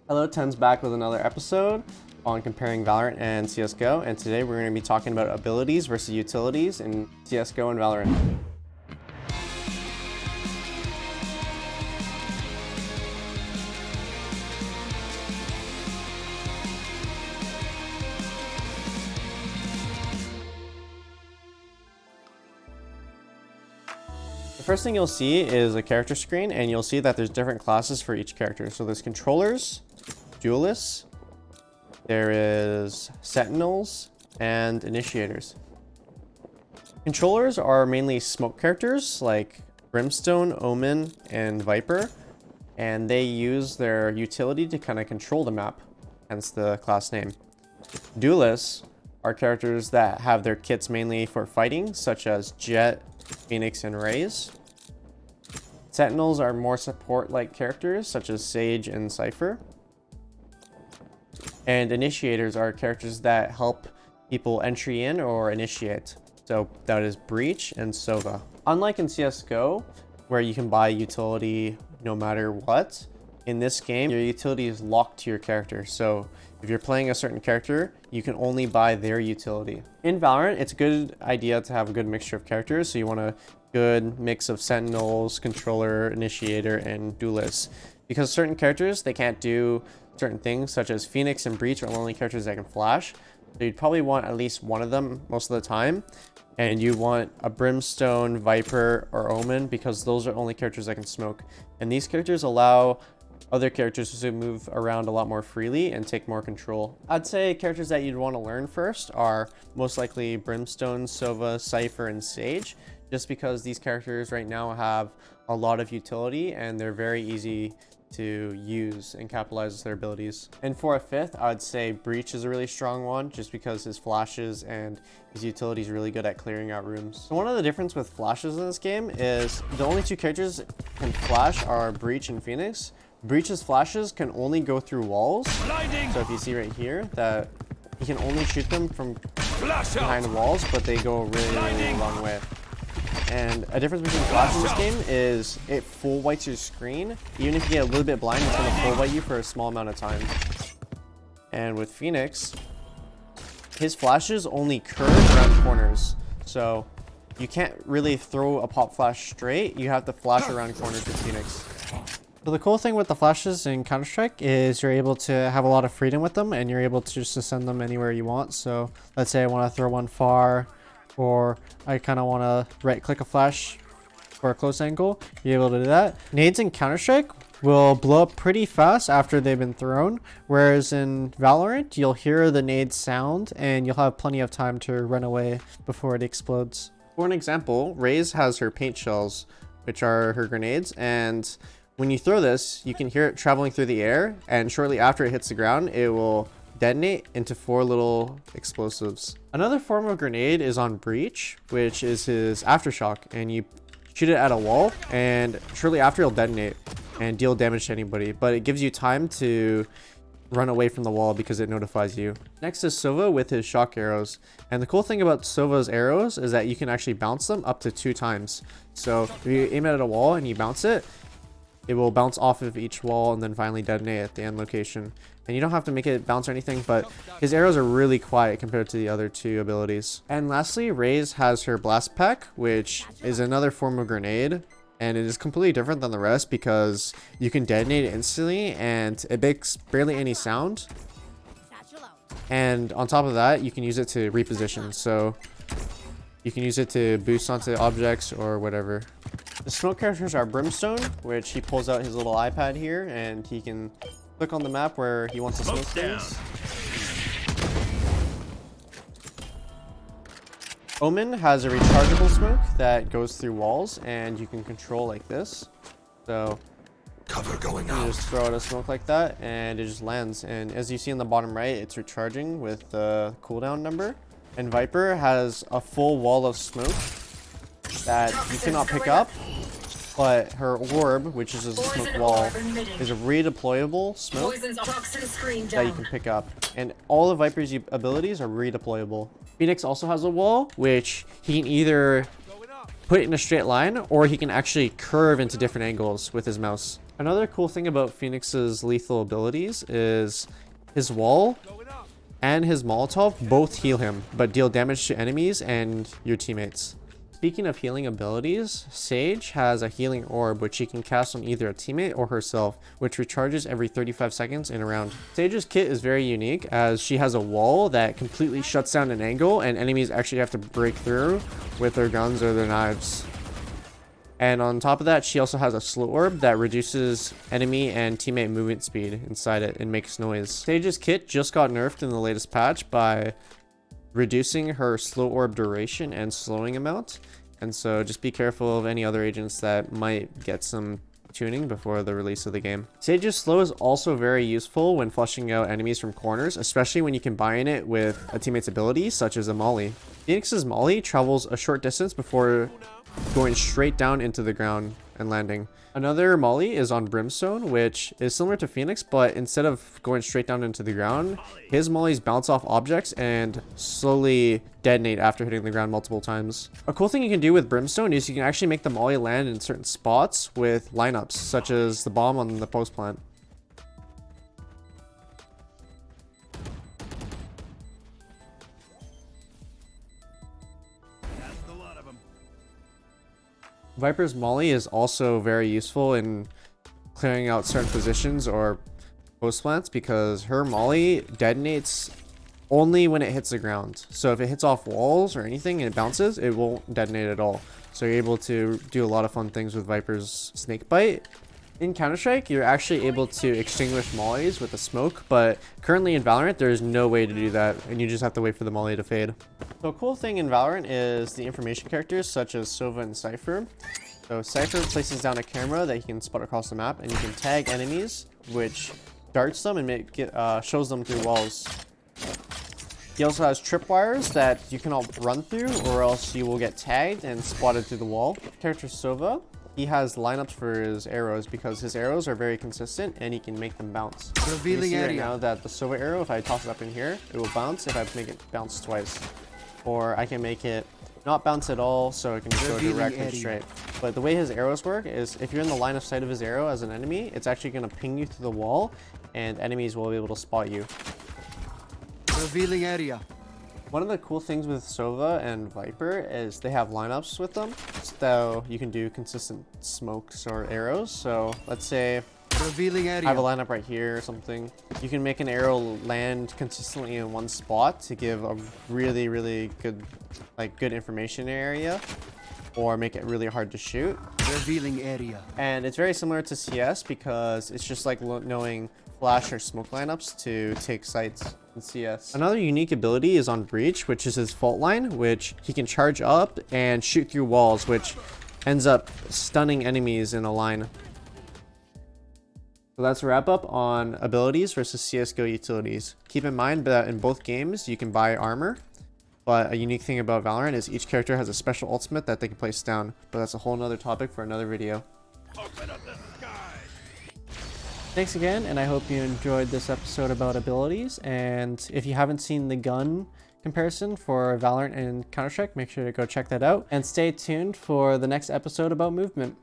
Hello, TenZ back with another episode on comparing Valorant and CSGO, and today we're going to be talking about abilities versus utilities in CSGO and Valorant. The first thing you'll see is a character screen, and you'll see that there's different classes for each character. So there's controllers, duelists, there is sentinels, and initiators. Controllers are mainly smoke characters like Brimstone, Omen, and Viper, and they use their utility to kind of control the map, hence the class name. Duelists are characters that have their kits mainly for fighting, such as Jett, Phoenix, and Raze. Sentinels are more support-like characters, such as Sage and Cypher. And initiators are characters that help people entry in or initiate. So that is Breach and Sova. Unlike in CSGO, where you can buy utility no matter what, in this game, your utility is locked to your character. So if you're playing a certain character, you can only buy their utility. In Valorant, it's a good idea to have a good mixture of characters. So you want a good mix of sentinels, controller, initiator, and duelists. Because certain characters, they can't do certain things, such as Phoenix and Breach are the only characters that can flash. So you'd probably want at least one of them most of the time. And you want a Brimstone, Viper, or Omen, because those are only characters that can smoke. And these characters allow other characters to move around a lot more freely and take more control. I'd say characters that you'd want to learn first are most likely Brimstone, Sova, Cypher, and Sage, just because these characters right now have a lot of utility and they're very easy to use and capitalize their abilities. And for a fifth, I'd say Breach is a really strong one, just because his flashes and his utility is really good at clearing out rooms. So one of the difference with flashes in this game is the only two characters can flash are Breach and Phoenix. Breach's flashes can only go through walls. Blinding. So if you see right here that he can only shoot them from behind the walls, but they go a really long way. And a difference between flash in this game is it full whites your screen. Even if you get a little bit blind, it's going to full white you for a small amount of time. And with Phoenix, his flashes only curve around corners. So you can't really throw a pop flash straight. You have to flash around corners with Phoenix. So the cool thing with the flashes in Counter-Strike is you're able to have a lot of freedom with them, and you're able to just send them anywhere you want. So let's say I want to throw one far, or I kind of want to right click a flash for a close angle. You're able to do that. Nades in Counter-Strike will blow up pretty fast after they've been thrown, whereas in Valorant, you'll hear the nade sound and you'll have plenty of time to run away before it explodes. For an example, Raze has her paint shells, which are her grenades, and when you throw this, you can hear it traveling through the air, and shortly after it hits the ground, it will detonate into 4 little explosives. Another form of grenade is on Breach, which is his aftershock, and you shoot it at a wall, and shortly after it'll detonate and deal damage to anybody, but it gives you time to run away from the wall because it notifies you. Next is Sova with his shock arrows, and the cool thing about Sova's arrows is that you can actually bounce them up to 2 times. So if you aim it at a wall and you bounce it, it will bounce off of each wall and then finally detonate at the end location. And you don't have to make it bounce or anything, but his arrows are really quiet compared to the other 2 abilities. And lastly, Raze has her blast pack, which is another form of grenade. And it is completely different than the rest because you can detonate it instantly and it makes barely any sound. And on top of that, you can use it to reposition. So you can use it to boost onto objects or whatever. The smoke characters are Brimstone, which he pulls out his little iPad here and he can click on the map where he wants to smoke things. Omen has a rechargeable smoke that goes through walls and you can control like this. So cover going you out. just throw out a smoke like that and it just lands. And as you see in the bottom right, it's recharging with the cooldown number. And Viper has a full wall of smoke that you cannot pick up, but her orb, which is a smoke wall, is a redeployable smoke that you can pick up. And all of Viper's abilities are redeployable. Phoenix also has a wall, which he can either put it in a straight line, or he can actually curve into different angles with his mouse. Another cool thing about Phoenix's lethal abilities is his wall and his Molotov both heal him, but deal damage to enemies and your teammates. Speaking of healing abilities, Sage has a healing orb which she can cast on either a teammate or herself, which recharges every 35 seconds in a round. Sage's kit is very unique as she has a wall that completely shuts down an angle and enemies actually have to break through with their guns or their knives. And on top of that, she also has a slow orb that reduces enemy and teammate movement speed inside it and makes noise. Sage's kit just got nerfed in the latest patch by reducing her slow orb duration and slowing amount, and so just be careful of any other agents that might get some tuning before the release of the game. Sage's slow is also very useful when flushing out enemies from corners, especially when you combine it with a teammate's ability such as a molly. Phoenix's molly travels a short distance before going straight down into the ground and landing. Another molly is on Brimstone, which is similar to Phoenix, but instead of going straight down into the ground, his mollies bounce off objects and slowly detonate after hitting the ground multiple times. A cool thing you can do with Brimstone is you can actually make the molly land in certain spots with lineups, such as the bomb on the post plant. Viper's molly is also very useful in clearing out certain positions or post plants because her molly detonates only when it hits the ground. So if it hits off walls or anything and it bounces, it won't detonate at all. So you're able to do a lot of fun things with Viper's snake bite. In Counter-Strike, you're actually able to extinguish mollies with a smoke, but currently in Valorant, there's no way to do that, and you just have to wait for the molly to fade. So a cool thing in Valorant is the information characters such as Sova and Cypher. So Cypher places down a camera that he can spot across the map, and you can tag enemies, which darts them and shows them through walls. He also has tripwires that you cannot run through, or else you will get tagged and spotted through the wall. Character Sova, he has lineups for his arrows because his arrows are very consistent and he can make them bounce. Revealing you see area. right now that the Sova arrow, if I toss it up in here, it will bounce if I make it bounce twice. Or I can make it not bounce at all, so it can just go direct and straight. But the way his arrows work is if you're in the line of sight of his arrow as an enemy, it's actually going to ping you through the wall and enemies will be able to spot you. Revealing area. One of the cool things with Sova and Viper is they have lineups with them, so you can do consistent smokes or arrows. So let's say Revealing area. I have a lineup right here or something. You can make an arrow land consistently in one spot to give a really, really good, good information area, or make it really hard to shoot. Revealing area. And it's very similar to CS because it's just like knowing flash or smoke lineups to take sites in CS. Another unique ability is on Breach, which is his fault line, which he can charge up and shoot through walls, which ends up stunning enemies in a line. So that's a wrap up on abilities versus CSGO utilities. Keep in mind that in both games you can buy armor, but a unique thing about Valorant is each character has a special ultimate that they can place down, but that's a whole nother topic for another video. Open up the sky. Thanks again, and I hope you enjoyed this episode about abilities. And if you haven't seen the gun comparison for Valorant and Counter-Strike, make sure to go check that out. And stay tuned for the next episode about movement.